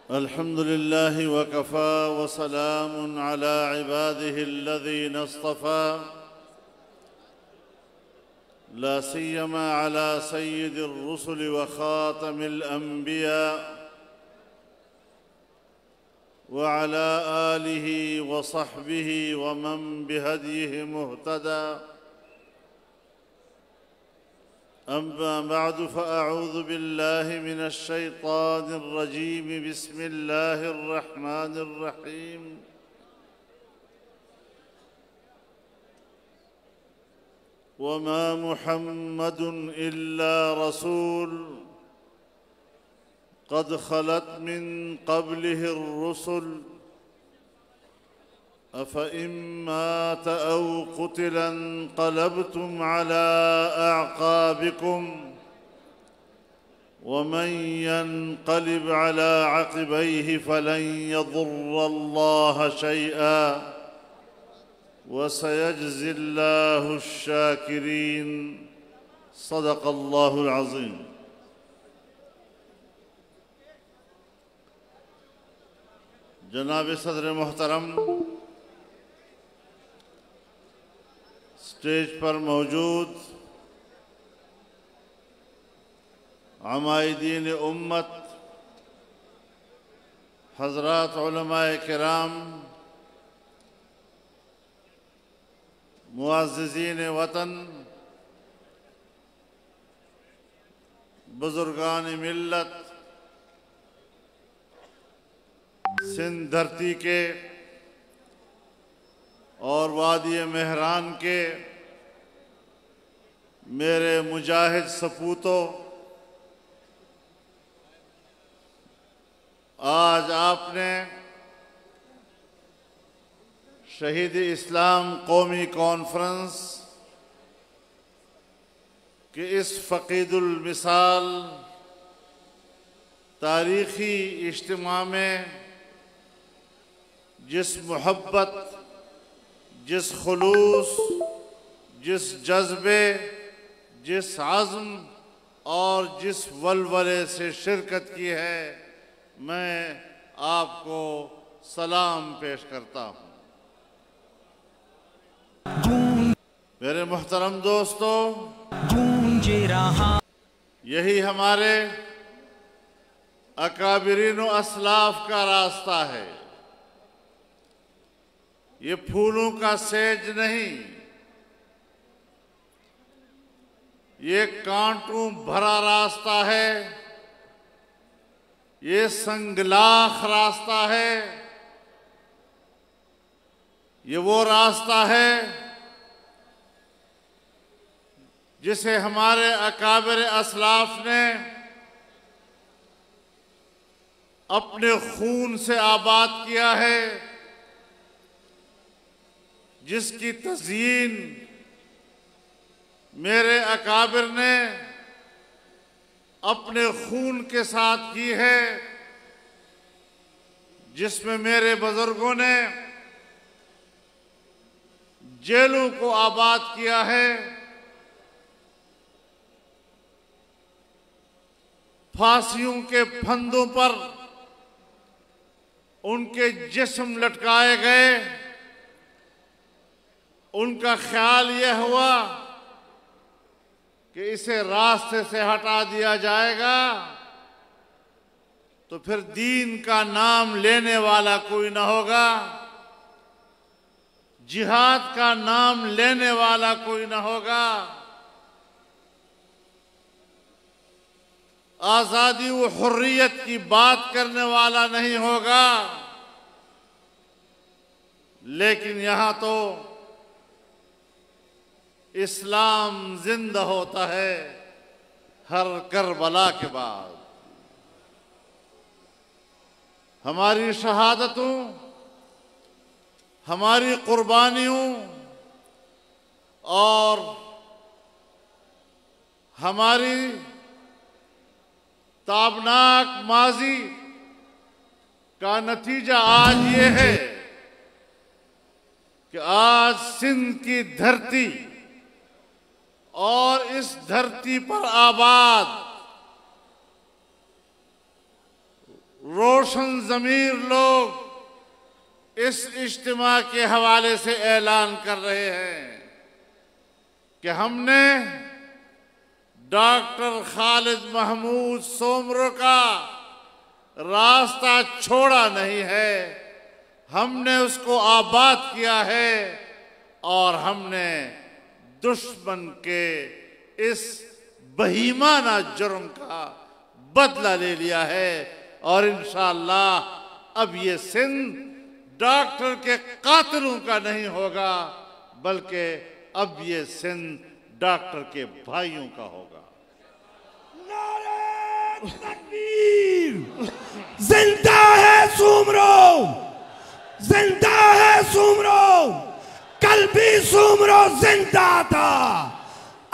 अल्हम्दुलिल्लाहि वकफ़ा वसलामुन अला इबादिहि अल्लज़ीना इस्तफ़ा ला सिय्यमा अला सय्यिदिर रुसुलि व ख़ातमिल अंबिया व अला आलिहि व सहबिहि व मन बिहदिहि मुहतदा। अम्मा बअद फ़अऊज़ु बिल्लाहि मिनश शैतानिर रजीम। बिस्मिल्लाहिर रहमानिर रहीम। वमा मुहम्मदुन इल्ला रसूल क़द ख़लत मिन क़ब्लिहिर रुसुल अफ़इन मात औ क़ुतिला इंक़लबतुम अला अअक़ाबिकुम वमन यन्क़लिब अला अक़बैहि फ़लन यज़ुर्रल्लाह शैअन वसयजज़िल्लाहु शाकिरीन। सदक़ल्लाहुल अज़ीम। जनाब सदर मोहतरम, स्टेज पर मौजूद अमायदीन उम्मत, हज़रात उलमाए किराम, मुअज़्ज़िज़ीन वतन, बुज़ुर्गान मिल्लत, सिंध धरती के और वादी मेहरान के मेरे मुजाहिद सपूतों, आज आपने शहीद इस्लाम कौमी कॉन्फ्रेंस के इस फ़क़ीदुल मिसाल तारीख़ी इज्तिमा में जिस मोहब्बत, जिस खुलूस, जिस जज्बे, जिस आज़्म और जिस वलवले से शिरकत की है, मैं आपको सलाम पेश करता हूँ। मेरे मोहतरम दोस्तों, यही हमारे अकाबिरीन व असलाफ का रास्ता है। ये फूलों का सेज नहीं, ये कांटों भरा रास्ता है, ये संगलाख रास्ता है। ये वो रास्ता है जिसे हमारे अकाबिर असलाफ ने अपने खून से आबाद किया है, जिसकी तज़यीन मेरे अकाबिर ने अपने खून के साथ की है, जिसमें मेरे बुजुर्गों ने जेलों को आबाद किया है, फांसियों के फंदों पर उनके जिस्म लटकाए गए। उनका ख्याल यह हुआ कि इसे रास्ते से हटा दिया जाएगा तो फिर दीन का नाम लेने वाला कोई न होगा, जिहाद का नाम लेने वाला कोई न होगा, आज़ादी व हुर्रियत की बात करने वाला नहीं होगा। लेकिन यहाँ तो इस्लाम जिंदा होता है हर करबला के बाद। हमारी शहादतों, हमारी कुर्बानियों और हमारी ताबनाक माजी का नतीजा आज ये है कि आज सिंध की धरती और इस धरती पर आबाद रोड रोशन ज़मीर लोग इस इज्तिमा के हवाले से ऐलान कर रहे हैं कि हमने डॉक्टर खालिद महमूद सोमरो का रास्ता छोड़ा नहीं है, हमने उसको आबाद किया है और हमने दुश्मन के इस बहीमाना जुर्म का बदला ले लिया है। और इंशाअल्लाह अब ये सिंध डॉक्टर के कातिलों का नहीं होगा, बल्कि अब ये सिंध डॉक्टर के भाइयों का होगा। नारे तकबीर! जिंदा है सोमरो, जिंदा है सोमरो। कल भी सोमरो जिंदा था,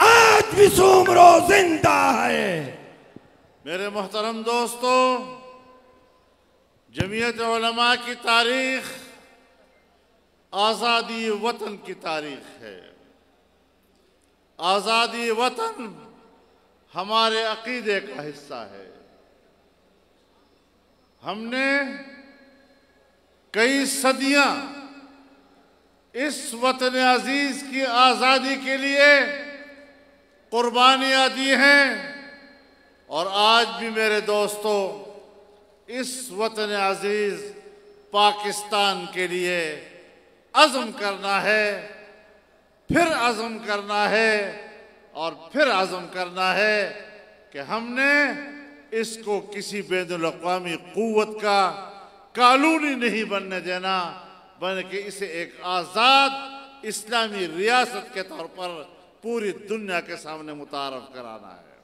आज भी सोमरो जिंदा है। मेरे मोहतरम दोस्तों, जमीयत उलमा की तारीख आज़ादी वतन की तारीख है। आज़ादी वतन हमारे अकीदे का हिस्सा है। हमने कई सदियां इस वतन अजीज की आज़ादी के लिए कुर्बानियां दी हैं और आज भी मेरे दोस्तों इस वतन अजीज पाकिस्तान के लिए अज़्म करना है, फिर अज़्म करना है और फिर अज़्म करना है कि हमने इसको किसी बैनुल अक़वामी क़ुव्वत का कॉलोनी नहीं बनने देना, बल्कि इसे एक आज़ाद इस्लामी रियासत के तौर पर पूरी दुनिया के सामने मुतारफ कराना है।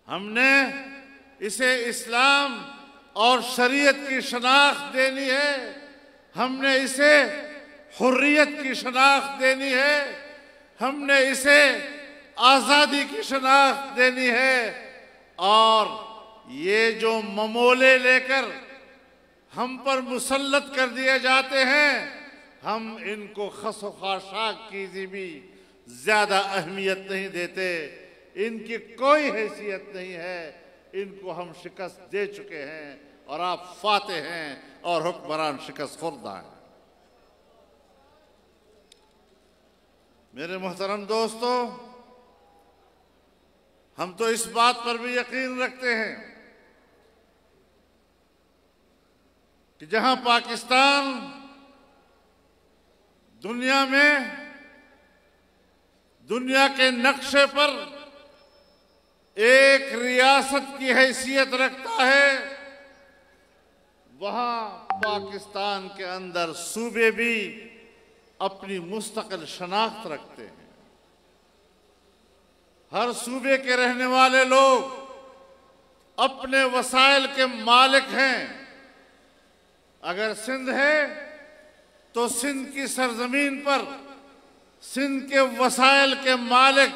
हमने इसे इस्लाम और शरीयत की शनाख्त देनी है, हमने इसे हुर्रियत की शनाख्त देनी है, हमने इसे आज़ादी की शनाख्त देनी है। और ये जो ममोले लेकर हम पर मुसल्लत कर दिए जाते हैं, हम इनको खस व खाशाक की भी ज्यादा अहमियत नहीं देते, इनकी कोई हैसियत नहीं है, इनको हम शिकस्त दे चुके हैं और आप फाते हैं और हुक्मरान शिकस्त खुर्दा है। मेरे मोहतरम दोस्तों, हम तो इस बात पर भी यकीन रखते हैं कि जहां पाकिस्तान दुनिया में दुनिया के नक्शे पर एक रियासत की हैसियत रखता है, वहां पाकिस्तान के अंदर सूबे भी अपनी मुस्तकिल शनाख्त रखते हैं। हर सूबे के रहने वाले लोग अपने वसाइल के मालिक हैं। अगर सिंध है तो सिंध की सरजमीन पर सिंध के वसाइल के मालिक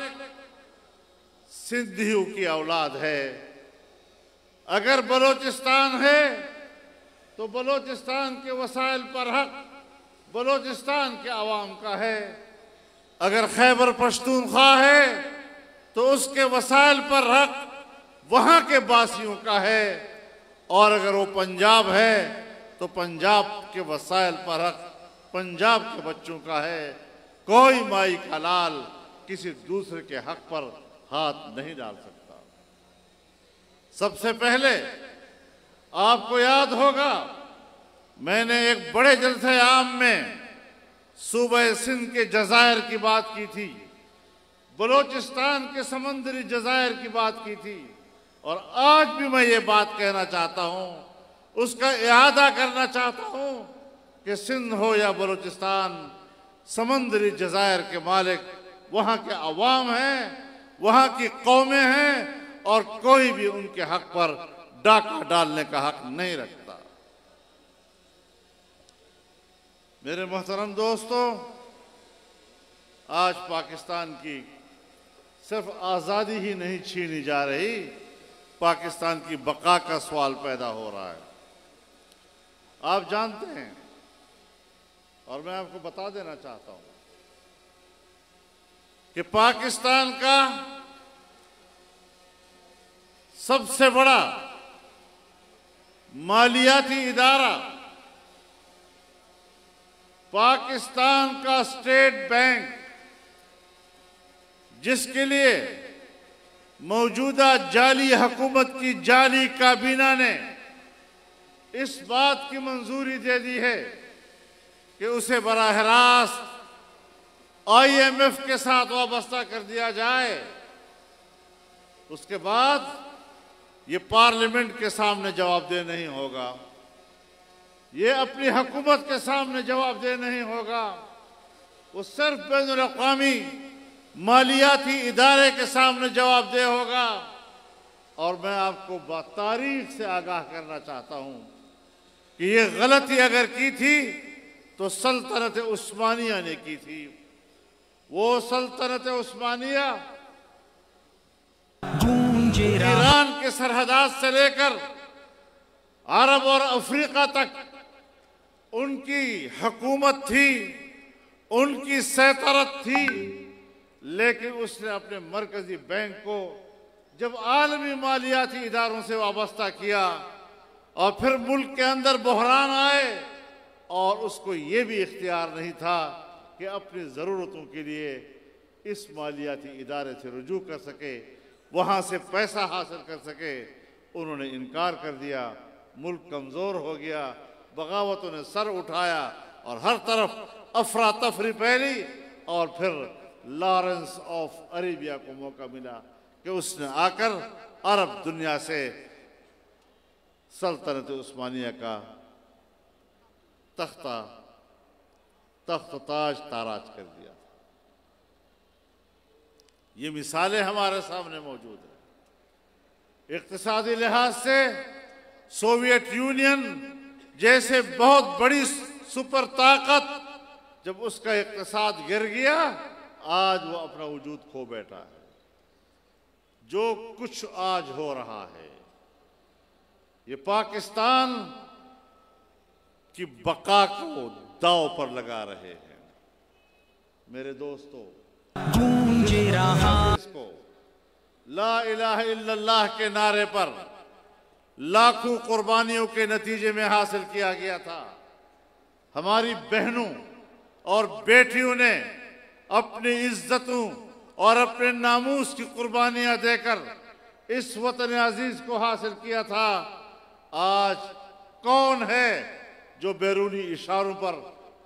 सिंधियों की औलाद है। अगर बलोचिस्तान है तो बलोचिस्तान के वसाइल पर हक बलोचिस्तान के अवाम का है। अगर खैबर पख्तूनख्वा है तो उसके वसाइल पर हक वहां के बासियों का है। और अगर वो पंजाब है तो पंजाब के वसाइल पर हक पंजाब के बच्चों का है। कोई माई का लाल किसी दूसरे के हक पर हाथ नहीं डाल सकता। सबसे पहले आपको याद होगा, मैंने एक बड़े जलसे आम में सूबे सिंध के जज़ायर की बात की थी, बलोचिस्तान के समंदरी जज़ायर की बात की थी, और आज भी मैं ये बात कहना चाहता हूँ, उसका इआदा करना चाहता हूँ कि सिंध हो या बलोचिस्तान, समंदरी जज़ायर के मालिक वहाँ के अवाम हैं, वहाँ की कौमें हैं, और कोई भी उनके हक पर डाका डालने का हक नहीं रखता। मेरे मोहतरम दोस्तों, आज पाकिस्तान की सिर्फ आज़ादी ही नहीं छीनी जा रही, पाकिस्तान की बका का सवाल पैदा हो रहा है। आप जानते हैं, और मैं आपको बता देना चाहता हूं कि पाकिस्तान का सबसे बड़ा मालियाती इदारा, पाकिस्तान का स्टेट बैंक, जिसके लिए मौजूदा जाली हुकूमत की जाली काबीना ने इस बात की मंजूरी दे दी है कि उसे बराह रास्त IMF के साथ वाबस्ता कर दिया जाए, उसके बाद ये पार्लियामेंट के सामने जवाबदेह नहीं होगा, ये अपनी हुकूमत के सामने जवाबदेह नहीं होगा, वो सिर्फ बैनुल अक़वामी मालियाती इदारे के सामने जवाबदेह होगा। और मैं आपको तारीख से आगाह करना चाहता हूं कि ये गलती अगर की थी तो सल्तनत उस्मानिया ने की थी। वो सल्तनत उस्मानिया ईरान के सरहदात से लेकर अरब और अफ्रीका तक उनकी हुकूमत थी, उनकी सैतरत थी, लेकिन उसने अपने मरकजी बैंक को जब आलमी मालियाती इदारों से वाबस्ता किया और फिर मुल्क के अंदर बहरान आए और उसको ये भी इख्तियार नहीं था कि अपनी ज़रूरतों के लिए इस मालियाती इदारे से रुजू कर सके, वहाँ से पैसा हासिल कर सके, उन्होंने इनकार कर दिया। मुल्क कमज़ोर हो गया, बगावतों ने सर उठाया और हर तरफ अफरा तफरी फैली। और फिर लॉरेंस ऑफ अरेबिया को मौका मिला कि उसने आकर अरब दुनिया से सल्तनत उस्मानिया का तख्त ताज ताराज कर दिया। ये मिसालें हमारे सामने मौजूद है। इक्तिसादी लिहाज से सोवियत यूनियन जैसे बहुत बड़ी सुपर ताकत, जब उसका इक्तिसाद गिर गया, आज वो अपना वजूद खो बैठा है। जो कुछ आज हो रहा है, ये पाकिस्तान की बका को दांव पर लगा रहे हैं। मेरे दोस्तों, इसको ला इलाहा इल्लल्लाह के नारे पर लाखों कुर्बानियों के नतीजे में हासिल किया गया था। हमारी बहनों और बेटियों ने अपनी इज्जतों और अपने नामूस की कुर्बानियां देकर इस वतन अजीज को हासिल किया था। आज कौन है जो बैरूनी इशारों पर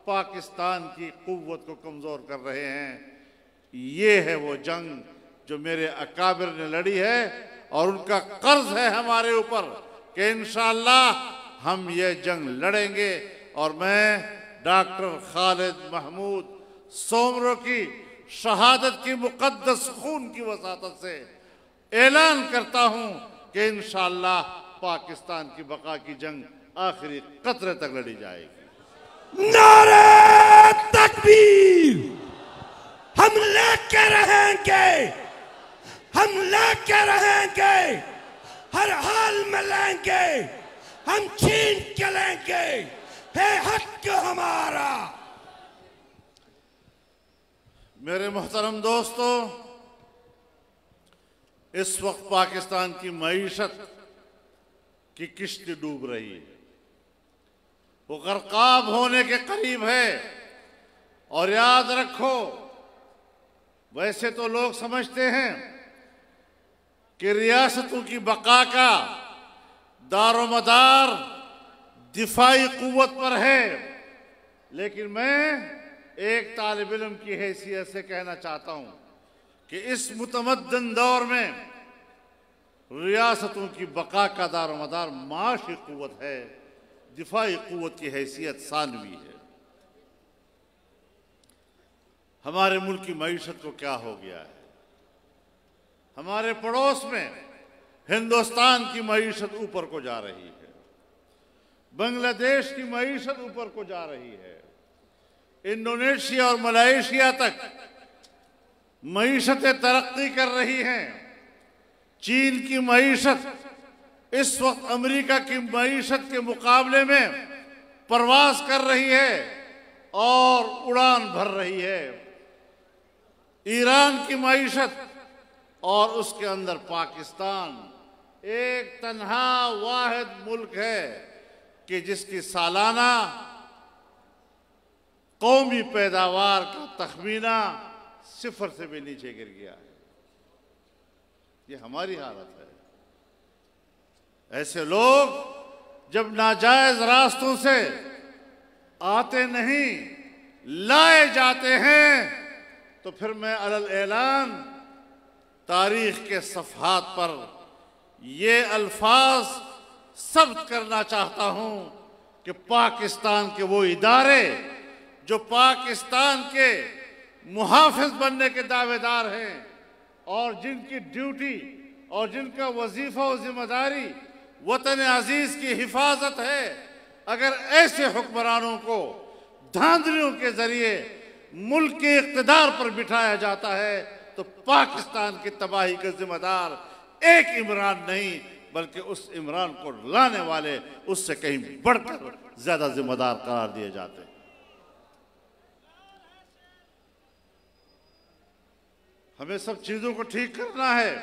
पाकिस्तान की कुव्वत को कमजोर कर रहे हैं? ये है वो जंग जो मेरे अकाबिर ने लड़ी है और उनका कर्ज है हमारे ऊपर कि इंशाअल्लाह हम ये जंग लड़ेंगे। और मैं डॉक्टर खालिद महमूद सोमरो की शहादत की मुकद्दस खून की वसातत से ऐलान करता हूं कि इंशाअल्लाह पाकिस्तान की बका की जंग आखिरी कतरे तक लड़ी जाएगी। नारे तकबीर! हम लेके रहेंगे, हम लेके रहेंगे, हर हाल में लेंगे, हम छीन के लेंगे, है हक हमारा। मेरे मोहतरम दोस्तों, इस वक्त पाकिस्तान की मईशत की किश्ती डूब रही है, वो गर्काब होने के करीब है। और याद रखो, वैसे तो लोग समझते हैं कि रियासतों की बका का दारोमदार दिफाई कुव्वत पर है, लेकिन मैं एक तालिब इल्म की हैसियत से कहना चाहता हूं कि इस मुतमद्दन दौर में रियासतों की बका का दारोमदार माशी कुव्वत है, दिफाई कुव्वत की हैसियत सानवी है। हमारे मुल्क की मईशत को क्या हो गया है? हमारे पड़ोस में हिंदुस्तान की मईशत ऊपर को जा रही है, बांग्लादेश की मईशत ऊपर को जा रही है, इंडोनेशिया और मलेशिया तक मईशतें तरक्की कर रही हैं। चीन की मईशत इस वक्त अमेरिका की मईशत के मुकाबले में परवाज कर रही है और उड़ान भर रही है। ईरान की मईशत और उसके अंदर पाकिस्तान एक तन्हा वाहिद मुल्क है कि जिसकी सालाना कौमी पैदावार का तखमीना 0 से भी नीचे गिर गया है। ये हमारी हालत है। ऐसे लोग जब नाजायज रास्तों से आते नहीं, लाए जाते हैं, तो फिर मैं अलल ऐलान तारीख के सफ़हात पर ये अल्फाज सब्त करना चाहता हूं कि पाकिस्तान के वो इदारे जो पाकिस्तान के मुहाफिज बनने के दावेदार हैं और जिनकी ड्यूटी और जिनका वजीफा और जिम्मेदारी वतन अजीज की हिफाजत है, अगर ऐसे हुक्मरानों को धांधलियों के जरिए मुल्क के इक़्तिदार पर बिठाया जाता है तो पाकिस्तान की तबाही का जिम्मेदार एक इमरान नहीं बल्कि उस इमरान को लाने वाले उससे कहीं बढ़कर ज्यादा जिम्मेदार करार दिए जाते हैं। हमें सब चीजों को ठीक करना है।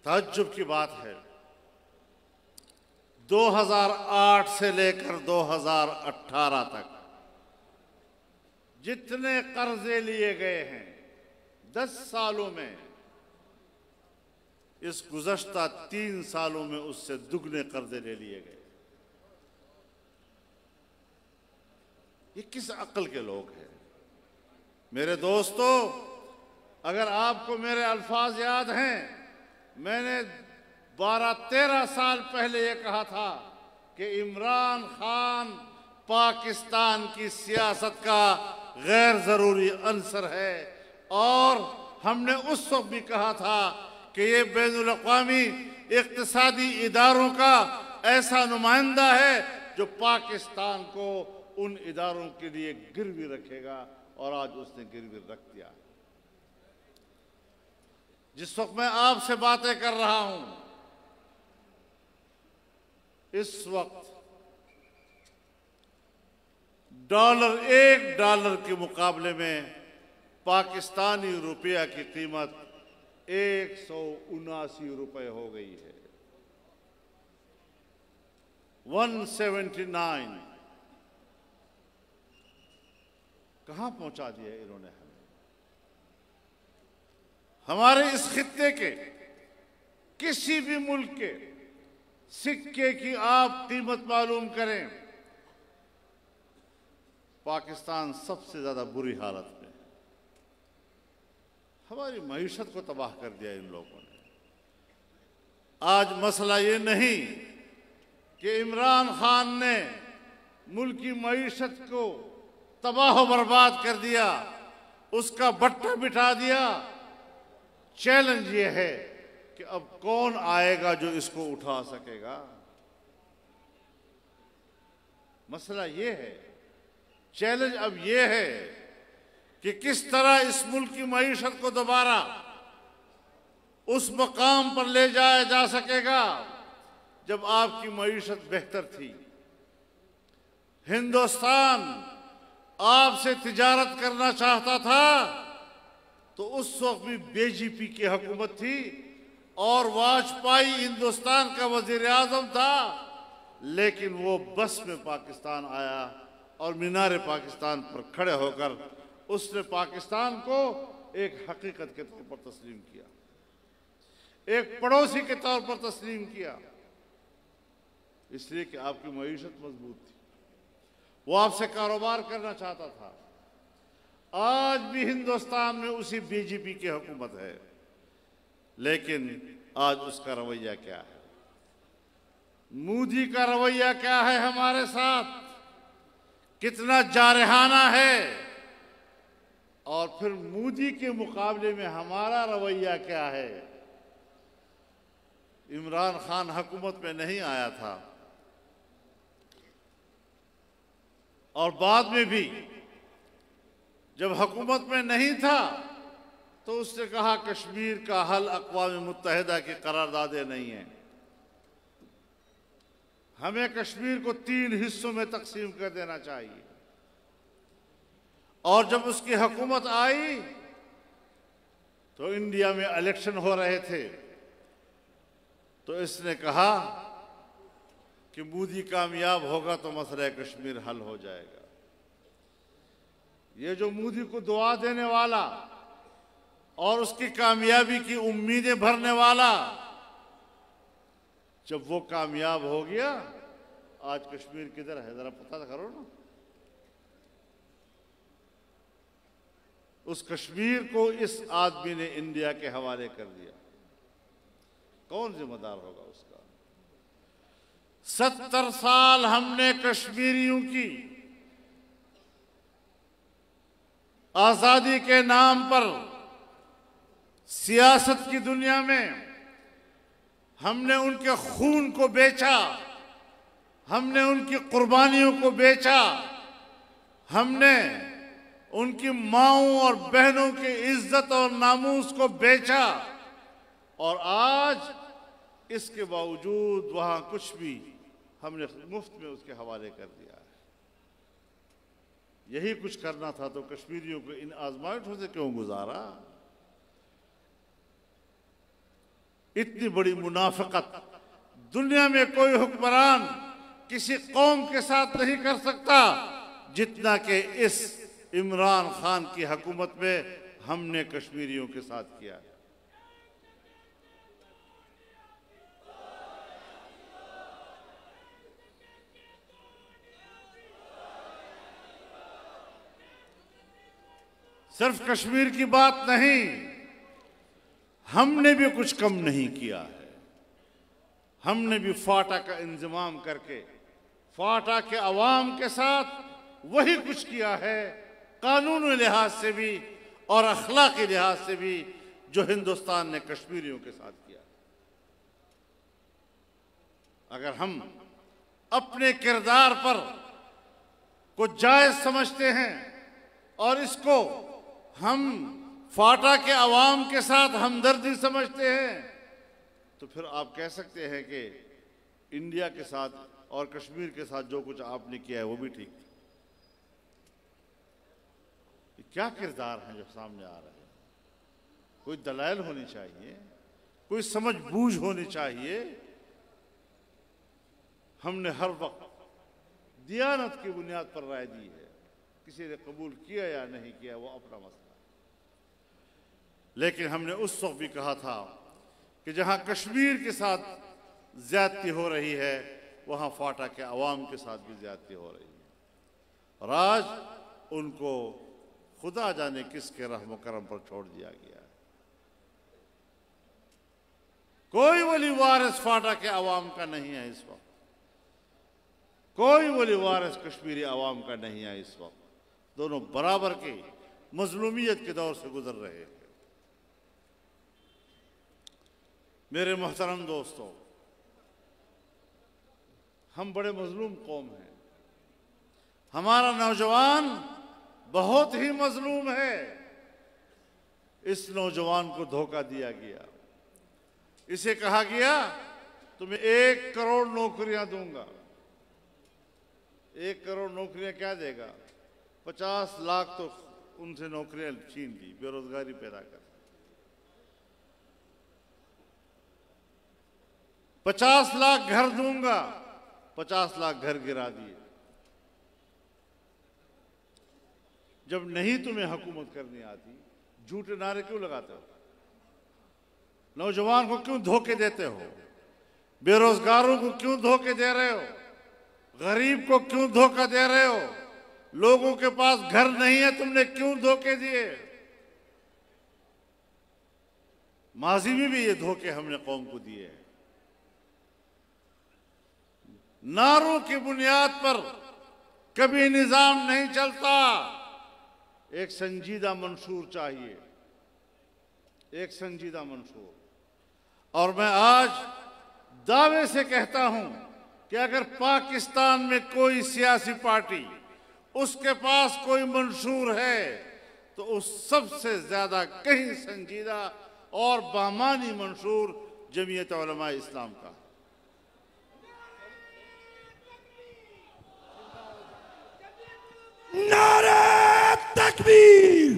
ताज्जुब की बात है, 2008 से लेकर 2018 तक जितने कर्जे लिए गए हैं 10 सालों में, इस गुज़श्ता 3 सालों में उससे दुगने कर्जे ले लिए गए। ये किस अक्ल के लोग हैं? मेरे दोस्तों, अगर आपको मेरे अल्फाज याद हैं, मैंने 12-13 साल पहले ये कहा था कि इमरान खान पाकिस्तान की सियासत का गैर ज़रूरी अंसर है, और हमने उस वक्त भी कहा था कि ये बैनुल अक़वामी इक़्तिसादी इदारों का ऐसा नुमाइंदा है जो पाकिस्तान को उन इदारों के लिए गिरवी रखेगा, और आज उसने गिरवी रख दिया। जिस वक्त मैं आपसे बातें कर रहा हूं, इस वक्त $1 के मुकाबले में पाकिस्तानी रुपया की कीमत 179 रुपए हो गई है। 179 कहां पहुंचा दिया इन्होंने हमें? हमारे इस खित्ते के किसी भी मुल्क के सिक्के की आप कीमत मालूम करें, पाकिस्तान सबसे ज्यादा बुरी हालत में है। हमारी मईशत को तबाह कर दिया इन लोगों ने। आज मसला ये नहीं कि इमरान खान ने मुल्क की मईशत को तबाह बर्बाद कर दिया, उसका बट्टा बिठा दिया। चैलेंज ये है कि अब कौन आएगा जो इसको उठा सकेगा। मसला ये है, चैलेंज अब ये है कि किस तरह इस मुल्क की मईशत को दोबारा उस मकाम पर ले जाया जा सकेगा जब आपकी मईशत बेहतर थी। हिंदुस्तान आपसे तिजारत करना चाहता था तो उस वक्त भी बीजेपी की हुकूमत थी और वाजपेयी हिंदुस्तान का वजीर आजम था, लेकिन वो बस में पाकिस्तान आया और मीनार पाकिस्तान पर खड़े होकर उसने पाकिस्तान को एक हकीकत के तौर पर तस्लीम किया, एक पड़ोसी के तौर पर तस्लीम किया, इसलिए कि आपकी मईशत मजबूत थी, वो आपसे कारोबार करना चाहता था। आज भी हिंदुस्तान में उसी बीजेपी की हुकूमत है, लेकिन आज उसका रवैया क्या है? मोदी का रवैया क्या है हमारे साथ? कितना जारहाना है? और फिर मोदी के मुकाबले में हमारा रवैया क्या है? इमरान खान हुकूमत में नहीं आया था और बाद में भी जब हुकूमत में नहीं था तो उसने कहा कश्मीर का हल अक़वाम मुत्तहिदा की करारदादें नहीं है, हमें कश्मीर को 3 हिस्सों में तकसीम कर देना चाहिए। और जब उसकी हुकूमत आई तो इंडिया में इलेक्शन हो रहे थे, तो इसने कहा कि मोदी कामयाब होगा तो मसला कश्मीर हल हो जाएगा। ये जो मोदी को दुआ देने वाला और उसकी कामयाबी की उम्मीदें भरने वाला, जब वो कामयाब हो गया, आज कश्मीर किधर है जरा पता करो ना। उस कश्मीर को इस आदमी ने इंडिया के हवाले कर दिया, कौन जिम्मेदार होगा उसका? 70 साल हमने कश्मीरियों की आजादी के नाम पर सियासत की दुनिया में हमने उनके खून को बेचा, हमने उनकी कुर्बानियों को बेचा, हमने उनकी माओं और बहनों की इज्जत और नामूस को बेचा, और आज इसके बावजूद वहां कुछ भी हमने मुफ्त में उसके हवाले कर दिया है। यही कुछ करना था तो कश्मीरियों को इन आजमाइशों से क्यों गुजारा? इतनी बड़ी मुनाफिकत दुनिया में कोई हुक्मरान किसी कौम के साथ नहीं कर सकता जितना कि इस इमरान खान की हुकूमत में हमने कश्मीरियों के साथ किया। सिर्फ कश्मीर की बात नहीं, हमने भी कुछ कम नहीं किया है। हमने भी फाटा का इंतजाम करके फाटा के अवाम के साथ वही कुछ किया है, कानूनी लिहाज से भी और अखलाकी लिहाज से भी, जो हिंदुस्तान ने कश्मीरियों के साथ किया। अगर हम अपने किरदार पर को जायज समझते हैं और इसको हम फाटा के अवाम के साथ हमदर्दी समझते हैं, तो फिर आप कह सकते हैं कि इंडिया के साथ और कश्मीर के साथ जो कुछ आपने किया है वो भी ठीक। क्या किरदार हैं जो सामने आ रहे हैं? कोई दलाइल होनी चाहिए, कोई समझ बूझ होनी चाहिए। हमने हर वक्त दियानत की बुनियाद पर राय दी है, किसी ने कबूल किया या नहीं किया वो अपना मसला, लेकिन हमने उस वक्त भी कहा था कि जहां कश्मीर के साथ ज्यादती हो रही है वहां फाटा के अवाम के साथ भी ज्यादती हो रही है, और आज उनको खुदा जाने किसके रहम करम पर छोड़ दिया गया है। कोई वली वारिस फाटा के अवाम का नहीं है इस वक्त, कोई वली वारिस कश्मीरी अवाम का नहीं है इस वक्त। दोनों बराबर की मजलूमियत के दौर से गुजर रहे हैं। मेरे मोहतरम दोस्तों, हम बड़े मजलूम कौम हैं। हमारा नौजवान बहुत ही मजलूम है। इस नौजवान को धोखा दिया गया। इसे कहा गया तुम्हें 1 करोड़ नौकरियां दूंगा। 1 करोड़ नौकरियां क्या देगा? 50 लाख तो उनसे नौकरियां छीन ली, बेरोजगारी पैदा कर। 50 लाख घर दूंगा, 50 लाख घर गिरा दिए। जब नहीं तुम्हें हुकूमत करनी आती, झूठे नारे क्यों लगाते हो? नौजवान को क्यों धोखे देते हो? बेरोजगारों को क्यों धोखे दे रहे हो? गरीब को क्यों धोखा दे रहे हो? लोगों के पास घर नहीं है, तुमने क्यों धोखे दिए? माजी में भी ये धोखे हमने कौम को दिए हैं। नारों की बुनियाद पर कभी निजाम नहीं चलता। एक संजीदा मंशूर चाहिए, एक संजीदा मंशूर। और मैं आज दावे से कहता हूं कि अगर पाकिस्तान में कोई सियासी पार्टी उसके पास कोई मंशूर है तो उस सबसे ज्यादा कहीं संजीदा और बामानी मंशूर जमीयत उलमा इस्लाम का। नारे तकबीर!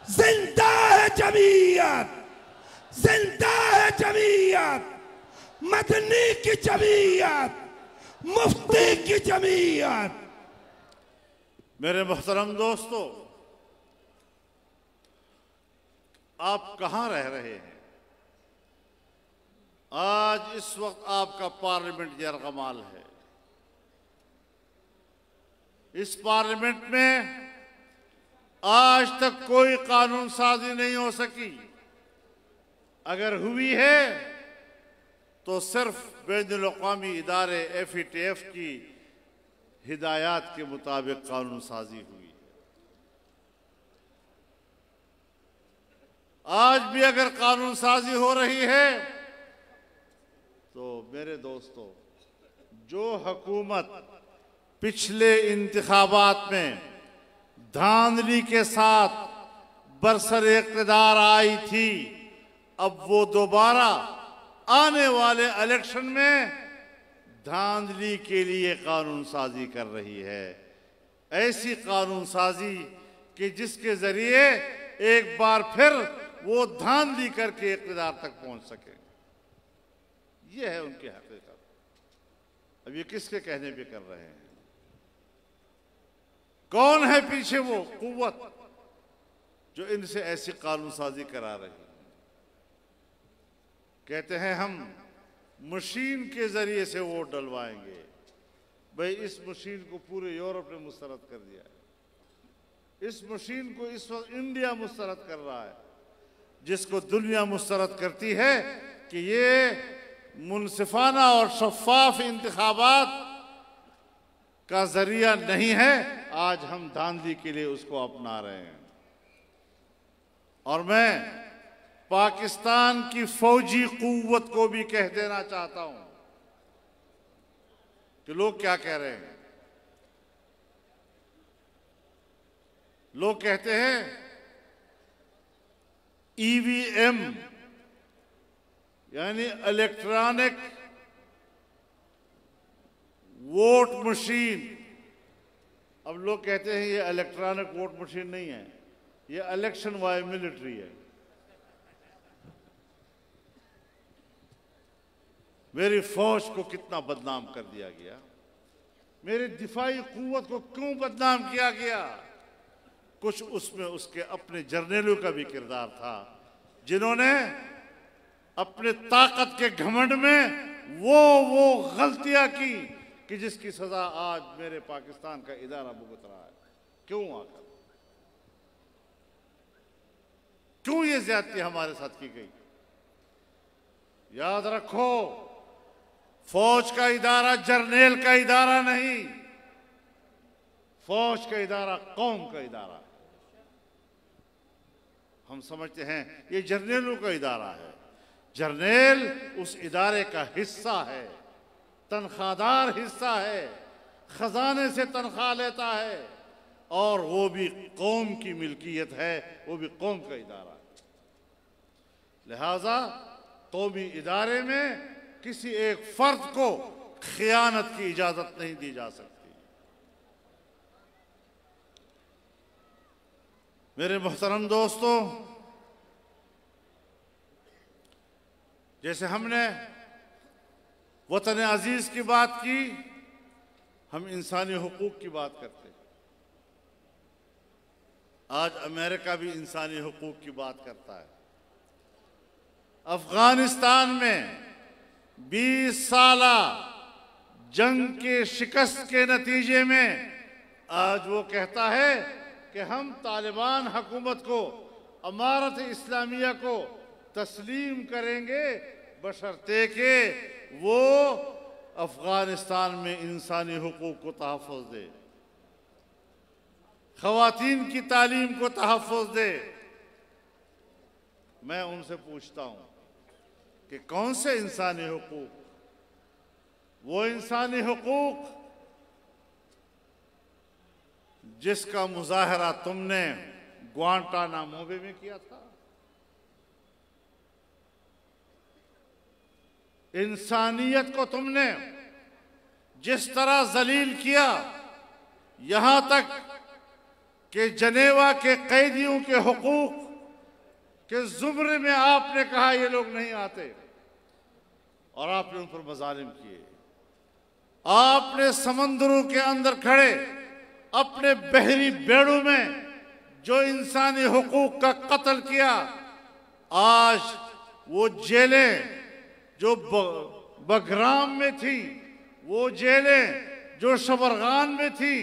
जिंदा है जमीयत, जिंदा है जमीयत, मदनी की जमीयत, मुफ्ती की जमीयत। मेरे मोहतरम दोस्तों, आप कहां रह रहे हैं? आज इस वक्त आपका पार्लियामेंट यरगमाल है। इस पार्लियामेंट में आज तक कोई कानून साजी नहीं हो सकी। अगर हुई है तो सिर्फ बैनुल-अक़वामी इदारे FATF की हिदायत के मुताबिक कानून साजी हुई है। आज भी अगर कानून साजी हो रही है तो मेरे दोस्तों, जो हुकूमत पिछले इंतखाबात में धांधली के साथ बरसरे इक़्तिदार आई थी, अब वो दोबारा आने वाले इलेक्शन में धांधली के लिए कानून साजी कर रही है। ऐसी कानून साजी कि जिसके जरिए एक बार फिर वो धांधली करके इक़्तिदार तक पहुंच सके। ये है उनकी हकीकत। अब ये किसके कहने पे कर रहे हैं? कौन है पीछे वो कुव्वत जो इनसे ऐसी कानून साजी करा रही है? कहते हैं हम मशीन के जरिए से वोट डलवाएंगे। भाई, इस मशीन को पूरे यूरोप ने मुस्तरद कर दिया है। इस मशीन को इस वक्त इंडिया मुस्तरद कर रहा है, जिसको दुनिया मुस्तरद करती है कि ये मुनसिफाना और शफाफ इंतखाबात का जरिया नहीं है। आज हम धांधली के लिए उसको अपना रहे हैं। और मैं पाकिस्तान की फौजी कुव्वत को भी कह देना चाहता हूं कि लोग क्या कह रहे हैं। लोग कहते हैं EVM यानी इलेक्ट्रॉनिक वोट मशीन। अब लोग कहते हैं ये इलेक्ट्रॉनिक वोट मशीन नहीं है, ये इलेक्शन वाई मिलिट्री है। मेरी फौज को कितना बदनाम कर दिया गया, मेरी दिफाई कुव्वत को क्यों बदनाम किया गया। कुछ उसमें उसके अपने जर्नलों का भी किरदार था, जिन्होंने अपने ताकत के घमंड में वो गलतियां की कि जिसकी सजा आज मेरे पाकिस्तान का इदारा भुगत रहा है। क्यों आकर, क्यों ये ज्यादती हमारे साथ की गई? याद रखो, फौज का इदारा जर्नेल का इदारा नहीं, फौज का इदारा कौम का इदारा है। हम समझते हैं ये जर्नेलों का इदारा है। जर्नेल उस इदारे का हिस्सा है, तनख्वाहदार हिस्सा है, खजाने से तनख्वाह लेता है, और वो भी कौम की मिल्कियत है, वो भी कौम का इदारा है। लिहाजा कौमी इदारे में किसी एक फर्द को खियानत की इजाजत नहीं दी जा सकती। मेरे मोहतरम दोस्तों, जैसे हमने वतन अजीज की बात की, हम इंसानी हुकूक की बात करते हैं। आज अमेरिका भी इंसानी हुकूक की बात करता है। अफगानिस्तान में 20 साला जंग के शिकस्त के नतीजे में आज वो कहता है कि हम तालिबान हुकूमत को, अमारत इस्लामिया को तस्लीम करेंगे, बशर्ते के वो अफगानिस्तान में इंसानी हुकूक को तहफ़्फ़ुज़ दे, ख़वातीन की तालीम को तहफ़्फ़ुज़ दे। मैं उनसे पूछता हूँ कि कौन से इंसानी हुकूक? वो इंसानी हुकूक जिसका मुजाहरा तुमने ग्वांटानामो बे में किया था। इंसानियत को तुमने जिस तरह जलील किया, यहां तक कि जनेवा के कैदियों के हुकूक के जुमरे में आपने कहा ये लोग नहीं आते, और आपने उन पर मजालिम किए। आपने समंदरों के अंदर खड़े अपने बहरी बेड़ों में जो इंसानी हुकूक का कत्ल किया, आज वो जेलें जो बगराम में थी, वो जेलें जो शबरगान में थी,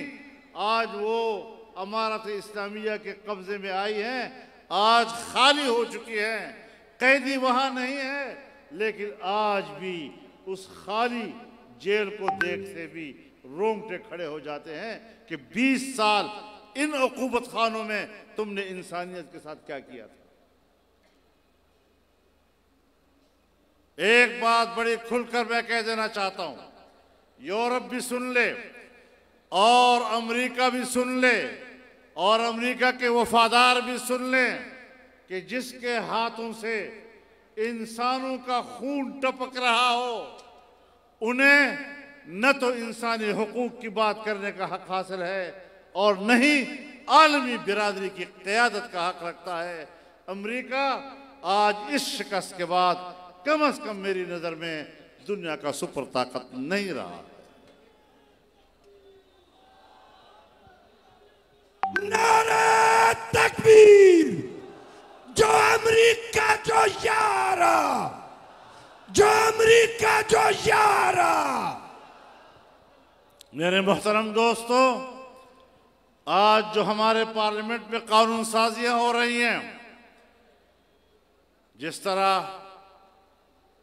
आज वो अमारत इस्लामिया के कब्जे में आई हैं, आज खाली हो चुकी हैं। कैदी वहां नहीं है, लेकिन आज भी उस खाली जेल को देखते भी रोंगटे खड़े हो जाते हैं कि 20 साल इन उकूबत खानों में तुमने इंसानियत के साथ क्या किया था। एक बात बड़ी खुलकर मैं कह देना चाहता हूं, यूरोप भी सुन ले और अमेरिका भी सुन ले और अमेरिका के वफादार भी सुन लें कि जिसके हाथों से इंसानों का खून टपक रहा हो, उन्हें न तो इंसानी हुकूक की बात करने का हक हासिल है और न ही आलमी बिरादरी की क़यादत का हक रखता है। अमेरिका आज इस शिकस्त के बाद कम से कम मेरी नजर में दुनिया का सुपर ताकत नहीं रहा। नारे तकबीर! जो अमेरिका जो यारा, जो अमेरिका जो यारा। मेरे मोहतरम दोस्तों, आज जो हमारे पार्लियामेंट में कानून साजियां हो रही हैं, जिस तरह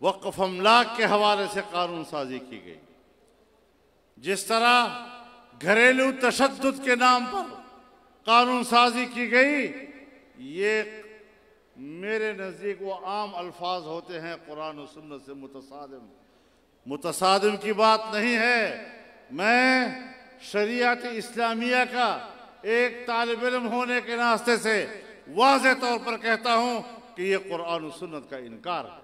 वक्फ अमलाक के हवाले से कानून साजी की गई, जिस तरह घरेलू तशद्दुद के नाम पर कानून साजी की गई, ये मेरे नज़दीक वो आम अल्फाज होते हैं कुरान और सुन्नत से मुतसादिम की बात नहीं है। मैं शरीयत इस्लामिया का एक तालिब इल्म होने के नाते से वाज़े तौर पर कहता हूं कि ये कुरान और सुन्नत का इनकार है।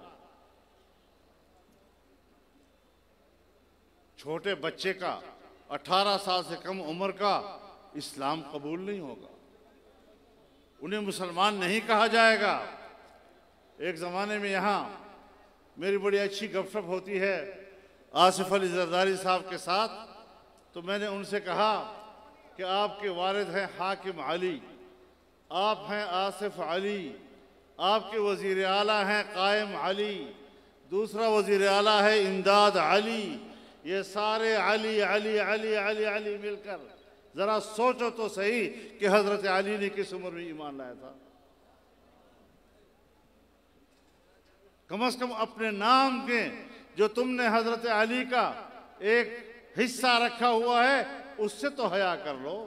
छोटे बच्चे का 18 साल से कम उम्र का इस्लाम कबूल नहीं होगा, उन्हें मुसलमान नहीं कहा जाएगा। एक ज़माने में यहाँ मेरी बड़ी अच्छी गपशप होती है आसिफ अली जरदारी साहब के साथ, तो मैंने उनसे कहा कि आपके वालिद हैं हाकिम अली, आप हैं आसिफ अली, आपके वज़ीर आला हैं कायम अली, दूसरा वज़ीर आला है इमदाद अली, ये सारे अली अली अली अली अली मिलकर जरा सोचो तो सही कि हजरत अली ने किस उम्र में ईमान लाया था। कम से कम अपने नाम के जो तुमने हजरत अली का एक हिस्सा रखा हुआ है, उससे तो हया कर लो।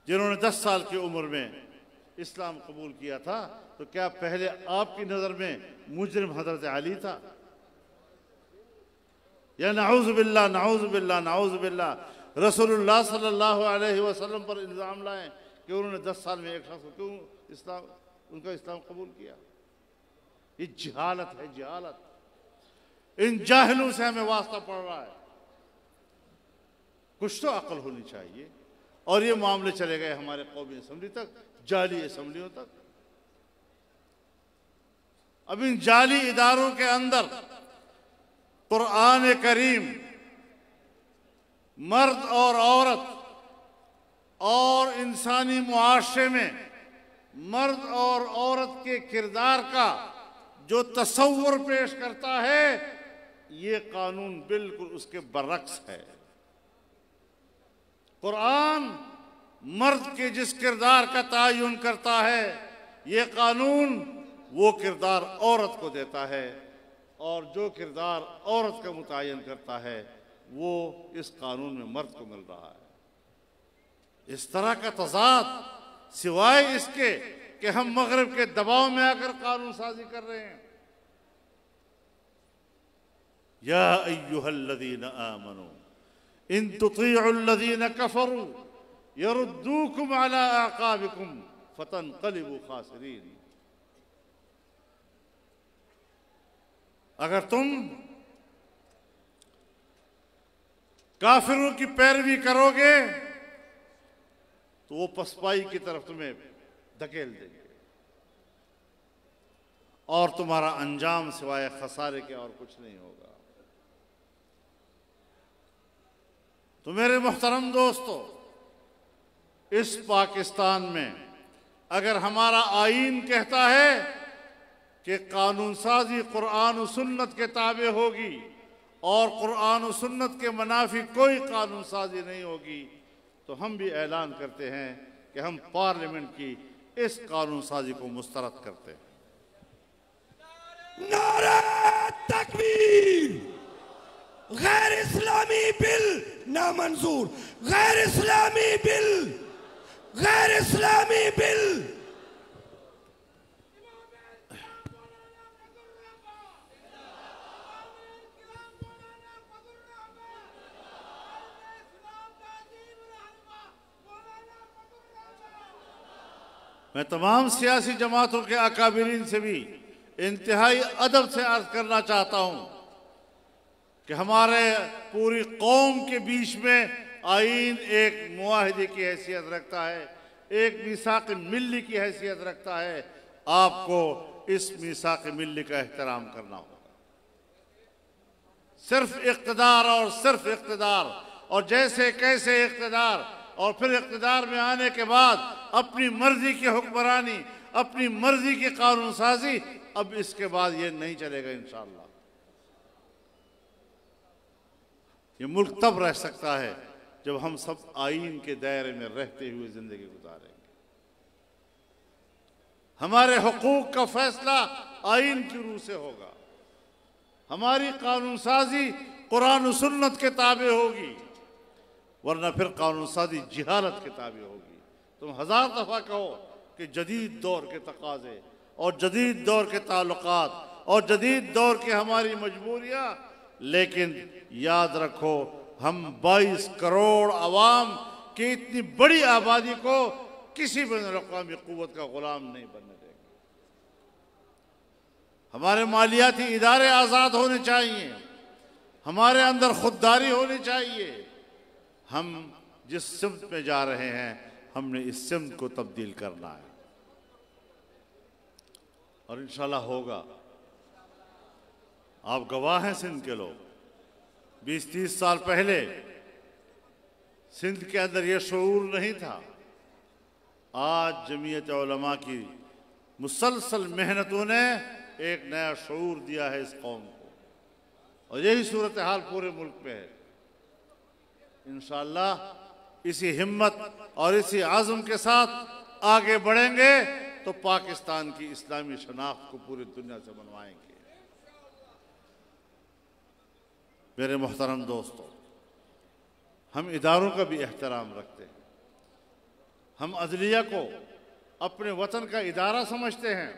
जिन्होंने 10 साल की उम्र में इस्लाम कबूल किया था, तो क्या पहले आपकी नजर में मुजरिम हजरत अली था? या नाऊज़ बिल्लाह नाऊज़ बिल्लाह नाऊज़ बिल्लाह रसूलुल्लाह सल्लल्लाहु अलैहि वसल्लम पर इल्ज़ाम लाएं कि उन्होंने 10 साल में एक शख्स को क्यों उनका इस्लाम कबूल किया। ये जहालत है, जहालत। इन जाहिलों से हमें वास्ता पड़ रहा है। कुछ तो अक्ल होनी चाहिए। और ये मामले चले गए हमारे कौमी असम्बली तक, जाली असम्बलियों तक। अब इन जाली इदारों के अंदर कुरान करीम मर्द और औरत और इंसानी मुआशरे में मर्द और औरत के किरदार का जो तस्वुर पेश करता है, ये कानून बिल्कुल उसके बरअक्स है। कुरान मर्द के जिस किरदार का तयन करता है, ये कानून वो किरदार औरत को देता है, और जो किरदार औरत का मुतयन करता है वो इस कानून में मर्द को मिल रहा है। इस तरह का तज़ाद सिवाय इसके कि हम मगरिब के दबाव में आकर कानून साजी कर रहे हैं। या अय्युहल्लज़ीना आमनू इन तुतीउल्लज़ीना कफरू यरुद्दूकुम अला अक़ाबिकुम फतनक़लिबू खासिरीन। अगर तुम काफिरों की पैरवी करोगे तो वो पसपाई की तरफ तुम्हें धकेल देंगे। और तुम्हारा अंजाम सिवाय खसारे के और कुछ नहीं होगा। तो मेरे मोहतरम दोस्तों, इस पाकिस्तान में अगर हमारा आईन कहता है कि कानून साजी कुरान और सुन्नत के ताबे होगी और कुरान और सुन्नत के मुनाफी कोई कानून साजी नहीं होगी, तो हम भी ऐलान करते हैं कि हम पार्लियामेंट की इस कानून साजी को मुस्तरद करते हैं। नारा तकबीर! गैर इस्लामी बिल नामंजूर, गैर इस्लामी बिल, गैर इस्लामी बिल। मैं तमाम सियासी जमातों के अकाबिरीन से भी इंतहाई अदब से अर्ज करना चाहता हूं कि हमारे पूरी कौम के बीच में आईन एक मुआहिदे की हैसियत रखता है, एक मीसाक मिल्ली की हैसियत रखता है। आपको इस मीसाक मिल्ली का एहतराम करना होगा। सिर्फ इक़्तिदार और सिर्फ इक़्तिदार, और जैसे कैसे इक़्तिदार, और फिर इक़्तिदार में आने के बाद अपनी मर्जी की हुक्मरानी, अपनी मर्जी की कानून साजी, अब इसके बाद ये नहीं चलेगा इंशाअल्लाह। ये मुल्क तब रह सकता है जब हम सब आईन के दायरे में रहते हुए जिंदगी गुजारेंगे। हमारे हुकूक का फैसला आईन की रूह से होगा। हमारी कानून साजी कुरान और सुन्नत के ताबे होगी, वरना फिर कानून साजी जिहालत के ताबे होगी। तुम हजार दफा कहो कि जदीद दौर के तकाजे और जदीद दौर के ताल्लुकात और जदीद दौर की हमारी मजबूरियां, लेकिन याद रखो हम 22 करोड़ अवाम की इतनी बड़ी आबादी को किसी बैनुल-अक़वामी क़ुव्वत का गुलाम नहीं बनने देंगे। हमारे मालियाती इदारे आज़ाद होने चाहिए, हमारे अंदर खुददारी होनी चाहिए। हम जिस सिमत में जा रहे हैं, हमने इस सिमत को तब्दील करना है और इंशाल्लाह होगा। आप गवाह हैं सिंध के लोग। 20-30 साल पहले सिंध के अंदर यह शऊर नहीं था। आज जमीयत उलमा की मुसलसल मेहनतों ने एक नया शऊर दिया है इस कौम को, और यही सूरत हाल पूरे मुल्क में है। इंशाअल्लाह इसी हिम्मत और इसी आज़म के साथ आगे बढ़ेंगे तो पाकिस्तान की इस्लामी शनाख्त को पूरी दुनिया से मनवाएंगे। मेरे मोहतरम दोस्तों, हम इदारों का भी एहतराम रखते हैं। हम अदलिया को अपने वतन का इदारा समझते हैं,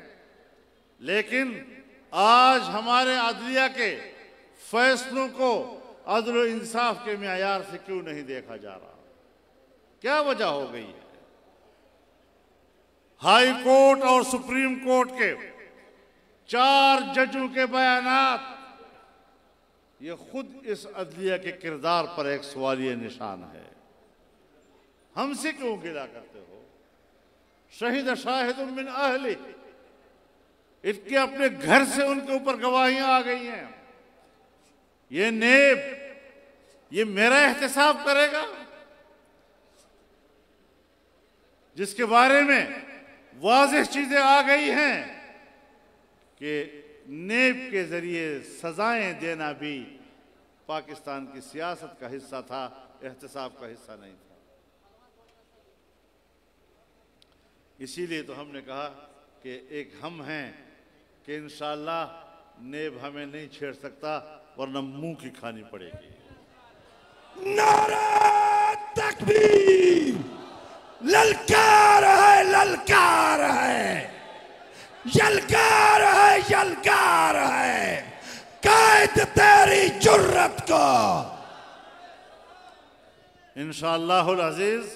लेकिन आज हमारे अदलिया के फैसलों को अदल व इंसाफ के मेयार से क्यों नहीं देखा जा रहा? क्या वजह हो गई है? हाई कोर्ट और सुप्रीम कोर्ट के 4 जजों के बयानात, ये खुद इस अदलिया के किरदार पर एक सवालिया निशान है। हमसे क्यों गिला करते हो? शहीद शाहिद मिन अहली, इनके अपने घर से उनके ऊपर गवाहियां आ गई हैं। ये नेब, ये मेरा एहतसाब करेगा जिसके बारे में वाज़ेह चीजें आ गई हैं कि नेब के जरिए सजाएं देना भी पाकिस्तान की सियासत का हिस्सा था, एहतसाब का हिस्सा नहीं था। इसीलिए तो हमने कहा कि एक हम हैं कि इंशाअल्लाह नेब हमें नहीं छेड़ सकता, वरना मुंह की खानी पड़ेगी। नारा तकबीर! ललकार है, ललकार है, यलकार है, यलकार है, कैद तेरी जुर्रत को। इंशाअल्लाहुल अज़ीज़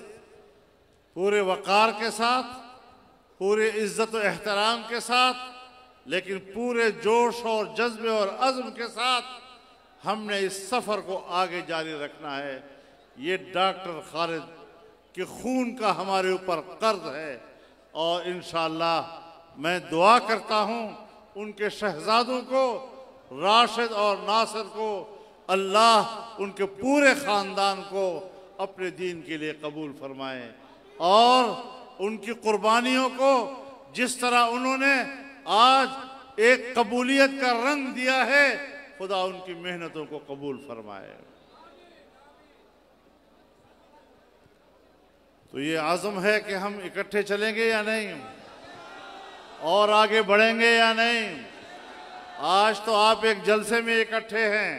पूरे वक़ार के साथ, पूरे इज्जत और एहतराम के साथ, लेकिन पूरे जोश और जज्बे और अज़्म के साथ हमने इस सफ़र को आगे जारी रखना है। ये डॉक्टर खालिद के खून का हमारे ऊपर कर्ज है, और इंशाअल्लाह मैं दुआ करता हूँ उनके शहजादों को, राशिद और नासिर को, अल्लाह उनके पूरे ख़ानदान को अपने दीन के लिए कबूल फरमाए और उनकी कुर्बानियों को जिस तरह उन्होंने आज एक कबूलियत का रंग दिया है, खुदा उनकी मेहनतों को कबूल फरमाए। तो ये आज़म है कि हम इकट्ठे चलेंगे या नहीं और आगे बढ़ेंगे या नहीं। आज तो आप एक जलसे में इकट्ठे हैं,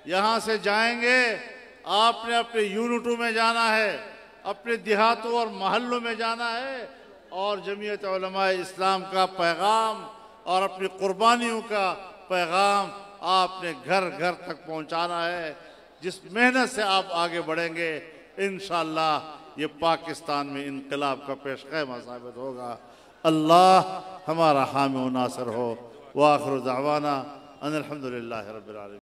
यहाँ से जाएंगे, आपने अपने यूनिटों में जाना है, अपने देहातों और महल्लों में जाना है और जमीयत उलमाए इस्लाम का पैगाम और अपनी कुर्बानियों का पैगाम आपने घर घर तक पहुंचाना है। जिस मेहनत से आप आगे बढ़ेंगे, इंशाअल्लाह ये पाकिस्तान में इनकलाब का पेशखैमा साबित होगा। अल्लाह हमारा हामी व नासिर हो। व आखिर दावाना अनिल हम्दुलिल्लाहि रब्बिल आलमीन।